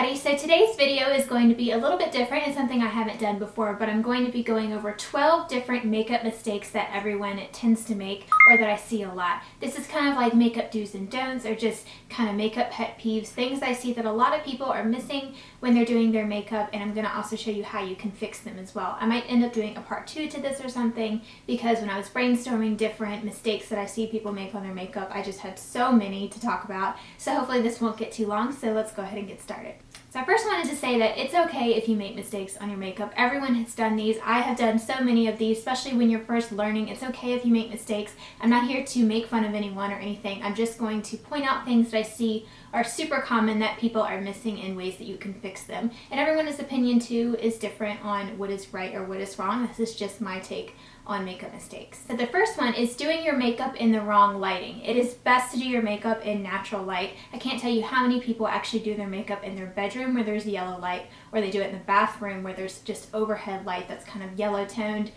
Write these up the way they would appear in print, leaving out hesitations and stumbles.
everybody, so today's video is going to be a little bit different and something I haven't done before, but I'm going to be going over 12 different makeup mistakes that everyone tends to make or that I see a lot. This is kind of like makeup do's and don'ts, or just kind of makeup pet peeves, things I see that a lot of people are missing when they're doing their makeup, and I'm going to also show you how you can fix them as well. I might end up doing a part 2 to this or something, because when I was brainstorming different mistakes that I see people make on their makeup, I just had so many to talk about, so hopefully this won't get too long, so let's go ahead and get started. So I first wanted to say that it's okay if you make mistakes on your makeup. Everyone has done these. I have done so many of these, especially when you're first learning. It's okay if you make mistakes. I'm not here to make fun of anyone or anything. I'm just going to point out things that I see are super common that people are missing in ways that you can fix them. And everyone's opinion too is different on what is right or what is wrong. This is just my take on makeup mistakes. So the first one is doing your makeup in the wrong lighting. It is best to do your makeup in natural light. I can't tell you how many people actually do their makeup in their bedroom where there's yellow light, or they do it in the bathroom where there's just overhead light that's kind of yellow toned.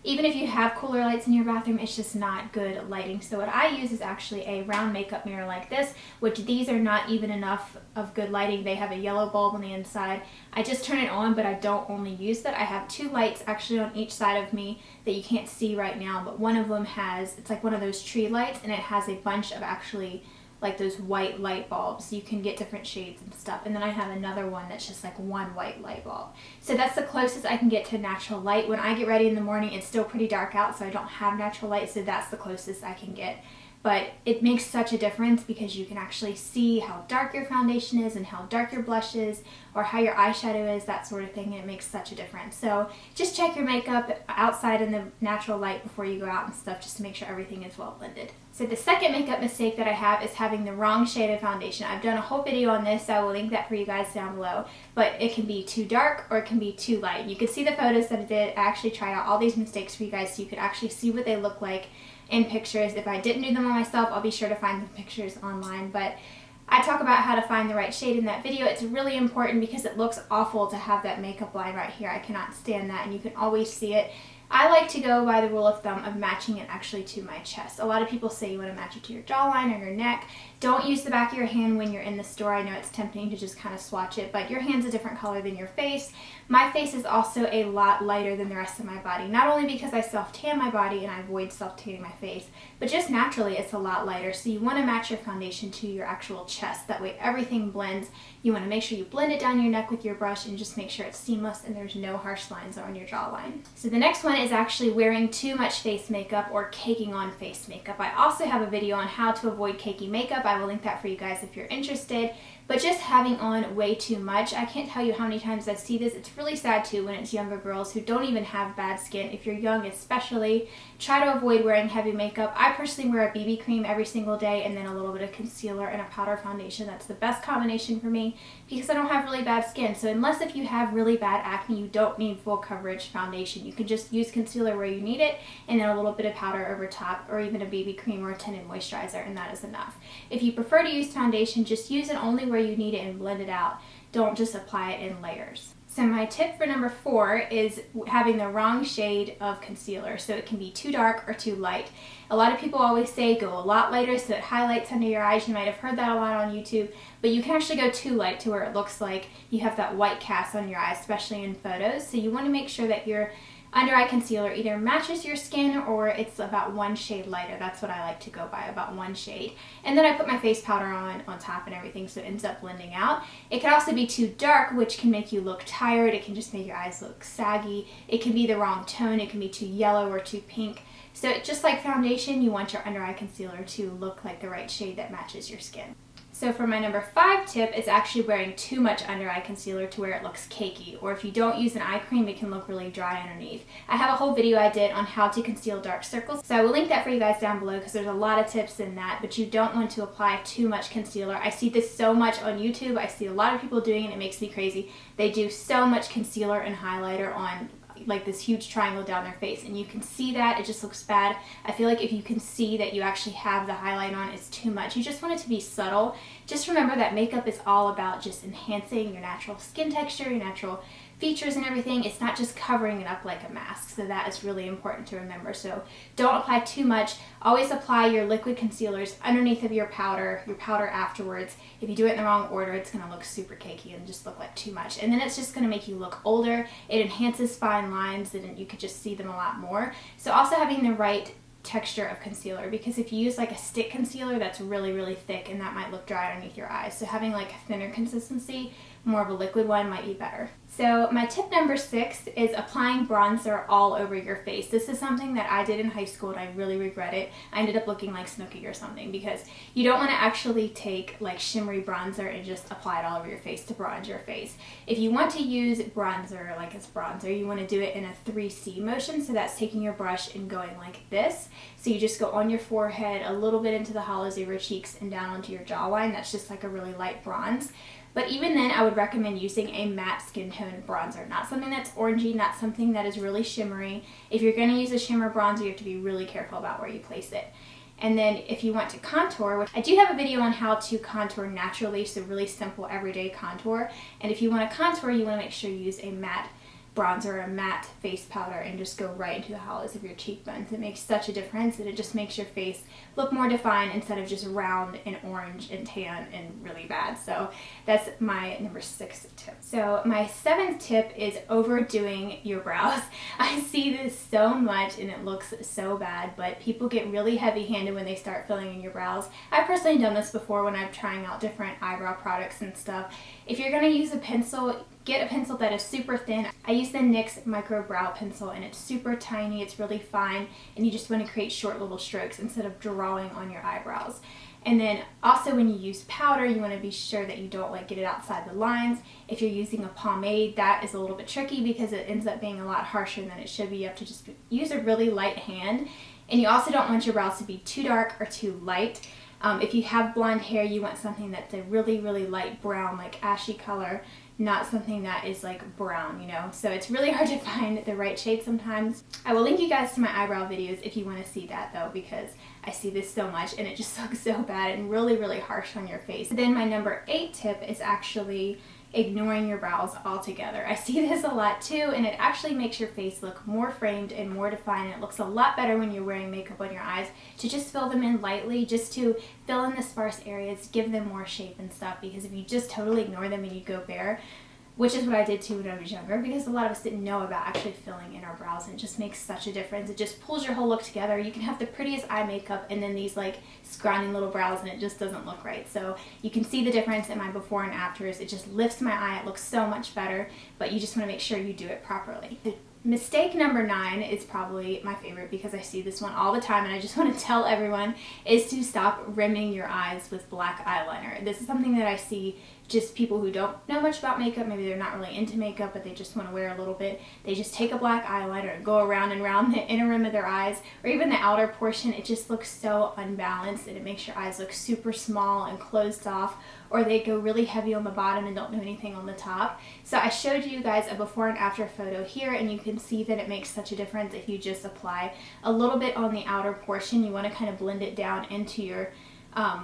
Even if you have cooler lights in your bathroom, it's just not good lighting. So what I use is actually a round makeup mirror like this, which these are not even enough of good lighting. They have a yellow bulb on the inside. I just turn it on, but I don't only use that. I have 2 lights actually on each side of me that you can't see right now, but one of them has, it's like one of those tree lights, and it has a bunch of actually like those white light bulbs. You can get different shades and stuff. And then I have another one that's just like one white light bulb. So that's the closest I can get to natural light. When I get ready in the morning, it's still pretty dark out, so I don't have natural light, so that's the closest I can get. But it makes such a difference because you can actually see how dark your foundation is and how dark your blush is, or how your eyeshadow is, that sort of thing. And it makes such a difference. So just check your makeup outside in the natural light before you go out and stuff, just to make sure everything is well blended. So the second makeup mistake that I have is having the wrong shade of foundation. I've done a whole video on this, so I will link that for you guys down below. But it can be too dark or it can be too light. You can see the photos that I did. I actually tried out all these mistakes for you guys so you could actually see what they look like in pictures. If I didn't do them on myself, I'll be sure to find the pictures online. But I talk about how to find the right shade in that video. It's really important because it looks awful to have that makeup line right here. I cannot stand that, and you can always see it. I like to go by the rule of thumb of matching it actually to my chest. A lot of people say you want to match it to your jawline or your neck. Don't use the back of your hand when you're in the store. I know it's tempting to just kind of swatch it, but your hand's a different color than your face. My face is also a lot lighter than the rest of my body. Not only because I self-tan my body and I avoid self-tanning my face, but just naturally it's a lot lighter. So you want to match your foundation to your actual chest. That way everything blends. You want to make sure you blend it down your neck with your brush and just make sure it's seamless and there's no harsh lines on your jawline. So the next one is actually wearing too much face makeup or caking on face makeup. I also have a video on how to avoid cakey makeup. I will link that for you guys if you're interested. But just having on way too much, I can't tell you how many times I see this. It's really sad too when it's younger girls who don't even have bad skin. If you're young especially, try to avoid wearing heavy makeup. I personally wear a BB cream every single day and then a little bit of concealer and a powder foundation. That's the best combination for me because I don't have really bad skin. So unless if you have really bad acne, you don't need full coverage foundation. You can just use concealer where you need it and then a little bit of powder over top, or even a BB cream or a tinted moisturizer, and that is enough. If you prefer to use foundation, just use it only where you need it and blend it out. Don't just apply it in layers. So my tip for number 4 is having the wrong shade of concealer. So it can be too dark or too light. A lot of people always say go a lot lighter so it highlights under your eyes. You might have heard that a lot on YouTube, but you can actually go too light to where it looks like you have that white cast on your eyes, especially in photos. So you want to make sure that your under eye concealer either matches your skin or it's about 1 shade lighter. That's what I like to go by, about 1 shade. And then I put my face powder on top and everything, so it ends up blending out. It can also be too dark, which can make you look tired. It can just make your eyes look saggy. It can be the wrong tone. It can be too yellow or too pink. So just like foundation, you want your under eye concealer to look like the right shade that matches your skin. So for my number 5 tip, it's actually wearing too much under eye concealer to where it looks cakey, or if you don't use an eye cream, it can look really dry underneath. I have a whole video I did on how to conceal dark circles, so I will link that for you guys down below because there's a lot of tips in that, but you don't want to apply too much concealer. I see this so much on YouTube. I see a lot of people doing it and it makes me crazy. They do so much concealer and highlighter on like this huge triangle down their face, and you can see that it just looks bad. I feel like if you can see that you actually have the highlight on, it's too much. You just want it to be subtle just remember that makeup is all about just enhancing your natural skin texture, your natural features and everything. It's not just covering it up like a mask, so that is really important to remember. So don't apply too much. Always apply your liquid concealers underneath of your powder afterwards. If you do it in the wrong order, it's going to look super cakey and just look like too much, and then it's just going to make you look older. It enhances fine lines and you could just see them a lot more. So also having the right texture of concealer, because if you use like a stick concealer, that's really thick and that might look dry underneath your eyes. So having like a thinner consistency, more of a liquid one, might be better. So my tip number 6 is applying bronzer all over your face. This is something that I did in high school and I really regret it. I ended up looking like Snooki or something, because you don't want to actually take like shimmery bronzer and just apply it all over your face to bronze your face. If you want to use bronzer like it's bronzer, you want to do it in a 3C motion. So that's taking your brush and going like this. So you just go on your forehead, a little bit into the hollows of your cheeks and down onto your jawline. That's just like a really light bronze. But even then, I would recommend using a matte skin tone bronzer, not something that's orangey, not something that is really shimmery. If you're going to use a shimmer bronzer, you have to be really careful about where you place it. And then if you want to contour, which I do have a video on how to contour naturally, so really simple everyday contour. And if you want to contour, you want to make sure you use a matte bronzer or a matte face powder and just go right into the hollows of your cheekbones. It makes such a difference, and it just makes your face look more defined instead of just round and orange and tan and really bad. So that's my number 6 tip. So my 7th tip is overdoing your brows. I see this so much and it looks so bad, but people get really heavy-handed when they start filling in your brows. I've personally done this before when I'm trying out different eyebrow products and stuff. If you're going to use a pencil, get a pencil that is super thin. I use the NYX Micro Brow Pencil, and it's super tiny, it's really fine, and you just want to create short little strokes instead of drawing on your eyebrows. And then also when you use powder, you want to be sure that you don't like get it outside the lines. If you're using a pomade, that is a little bit tricky because it ends up being a lot harsher than it should be. You have to just use a really light hand. And you also don't want your brows to be too dark or too light. If you have blonde hair, you want something that's a really light brown, like ashy color, not something that is like brown, you know. So it's really hard to find the right shade sometimes. I will link you guys to my eyebrow videos if you want to see that though, because I see this so much and it just looks so bad and really harsh on your face. Then my number 8 tip is actually ignoring your brows altogether. I see this a lot too, and it actually makes your face look more framed and more defined. It looks a lot better when you're wearing makeup on your eyes, to just fill them in lightly, just to fill in the sparse areas, give them more shape and stuff, because if you just totally ignore them and you go bare, which is what I did too when I was younger, because a lot of us didn't know about actually filling in our brows, and it just makes such a difference. It just pulls your whole look together. You can have the prettiest eye makeup and then these like scrawny little brows and it just doesn't look right. So you can see the difference in my before and afters. It just lifts my eye. It looks so much better, but you just want to make sure you do it properly. Mistake number 9 is probably my favorite because I see this one all the time and I just want to tell everyone, is to stop rimming your eyes with black eyeliner. This is something that I see just people who don't know much about makeup. Maybe they're not really into makeup, but they just want to wear a little bit. They just take a black eyeliner and go around and around the inner rim of their eyes, or even the outer portion. It just looks so unbalanced and it makes your eyes look super small and closed off, or they go really heavy on the bottom and don't do anything on the top. So I showed you guys a before and after photo here, and you can see that it makes such a difference if you just apply a little bit on the outer portion. You want to kind of blend it down into your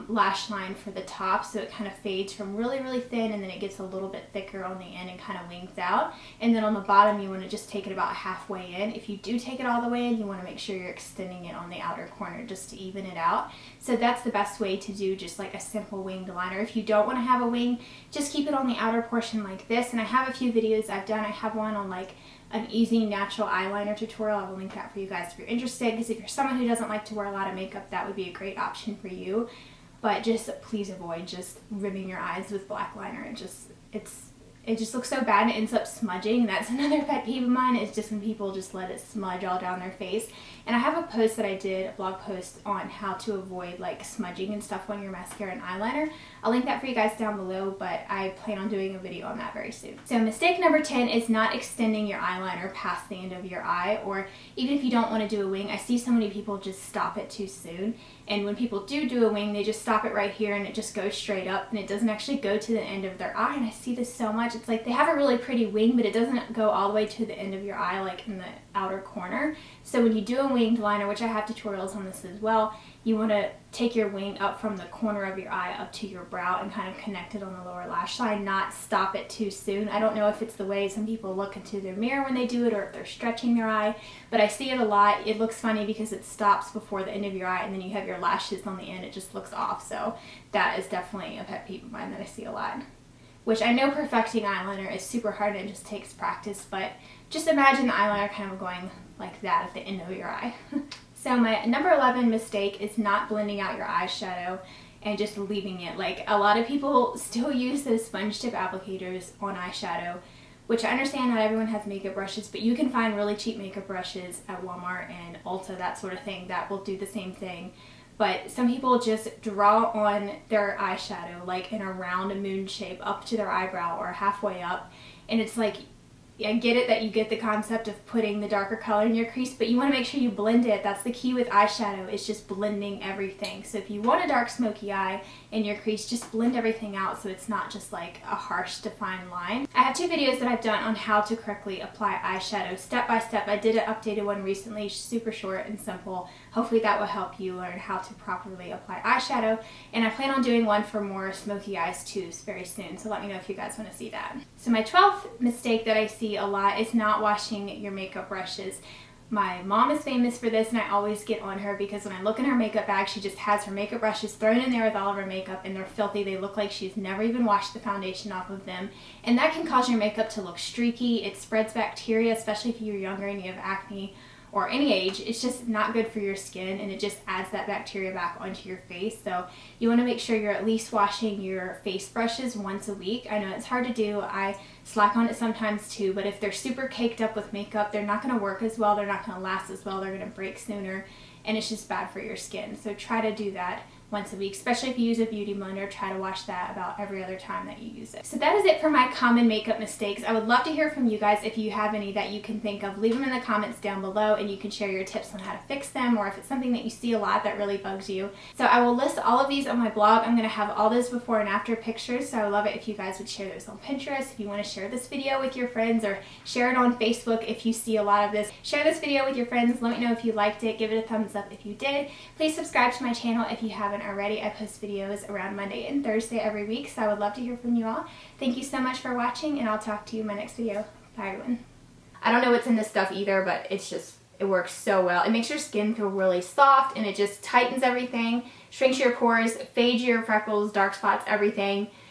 lash line for the top, so it kind of fades from really thin, and then it gets a little bit thicker on the end and kind of wings out. And then on the bottom, you want to just take it about halfway in. If you do take it all the way in, you want to make sure you're extending it on the outer corner just to even it out. So that's the best way to do just like a simple winged liner. If you don't want to have a wing, just keep it on the outer portion like this. And I have a few videos I've done. I have one on like an easy natural eyeliner tutorial. I will link that for you guys if you're interested, because if you're someone who doesn't like to wear a lot of makeup, that would be a great option for you. But just please avoid just rimming your eyes with black liner. It just looks so bad and it ends up smudging. That's another pet peeve of mine, is just when people just let it smudge all down their face. And I have a post that I did, a blog post, on how to avoid like smudging and stuff on your mascara and eyeliner. I'll link that for you guys down below, but I plan on doing a video on that very soon. So mistake number 10 is not extending your eyeliner past the end of your eye, or even if you don't want to do a wing. I see so many people just stop it too soon. And when people do a wing, they just stop it right here and it just goes straight up and it doesn't actually go to the end of their eye. And I see this so much. much. It's like they have a really pretty wing, but it doesn't go all the way to the end of your eye, like in the outer corner. So when you do a winged liner, which I have tutorials on this as well, you want to take your wing up from the corner of your eye up to your brow and kind of connect it on the lower lash line, not stop it too soon. I don't know if it's the way some people look into their mirror when they do it or if they're stretching their eye, but I see it a lot. It looks funny because it stops before the end of your eye and then you have your lashes on the end. It just looks off. So that is definitely a pet peeve of mine that I see a lot. Which I know perfecting eyeliner is super hard and it just takes practice, but just imagine the eyeliner kind of going like that at the end of your eye. So my number 11 mistake is not blending out your eyeshadow and just leaving it. Like, a lot of people still use those sponge tip applicators on eyeshadow, which I understand not everyone has makeup brushes, but you can find really cheap makeup brushes at Walmart and Ulta, that sort of thing, that will do the same thing. But some people just draw on their eyeshadow like in a round moon shape up to their eyebrow or halfway up, and it's like, I get it that you get the concept of putting the darker color in your crease, but you want to make sure you blend it. That's the key with eyeshadow, is just blending everything. So if you want a dark smoky eye in your crease, just blend everything out so it's not just like a harsh defined line. I have 2 videos that I've done on how to correctly apply eyeshadow step by step. I did an updated one recently, super short and simple. Hopefully that will help you learn how to properly apply eyeshadow, and I plan on doing one for more smoky eyes too very soon, so let me know if you guys want to see that. So my 12th mistake that I see a lot is not washing your makeup brushes. My mom is famous for this, and I always get on her because when I look in her makeup bag, she just has her makeup brushes thrown in there with all of her makeup, and they're filthy. They look like she's never even washed the foundation off of them, and that can cause your makeup to look streaky. It spreads bacteria, especially if you're younger and you have acne or any age. It's just not good for your skin, and it just adds that bacteria back onto your face. So you want to make sure you're at least washing your face brushes once a week. I know it's hard to do. I slack on it sometimes too, but if they're super caked up with makeup, they're not going to work as well. They're not going to last as well. They're going to break sooner, and it's just bad for your skin. So try to do that once a week, especially if you use a beauty blender. Try to wash that about every other time that you use it. So that is it for my common makeup mistakes. I would love to hear from you guys. If you have any that you can think of, leave them in the comments down below, and you can share your tips on how to fix them, or if it's something that you see a lot that really bugs you. So I will list all of these on my blog. I'm going to have all those before and after pictures, so I would love it if you guys would share those on Pinterest. If you want to share this video with your friends, or share it on Facebook if you see a lot of this. Share this video with your friends. Let me know if you liked it. Give it a thumbs up if you did. Please subscribe to my channel if you haven't already. I post videos around Monday and Thursday every week, so I would love to hear from you all. Thank you so much for watching, and I'll talk to you in my next video. Bye, everyone. I don't know what's in this stuff either, but it's just, it works so well. It makes your skin feel really soft, and it just tightens everything, shrinks your pores, fades your freckles, dark spots, everything.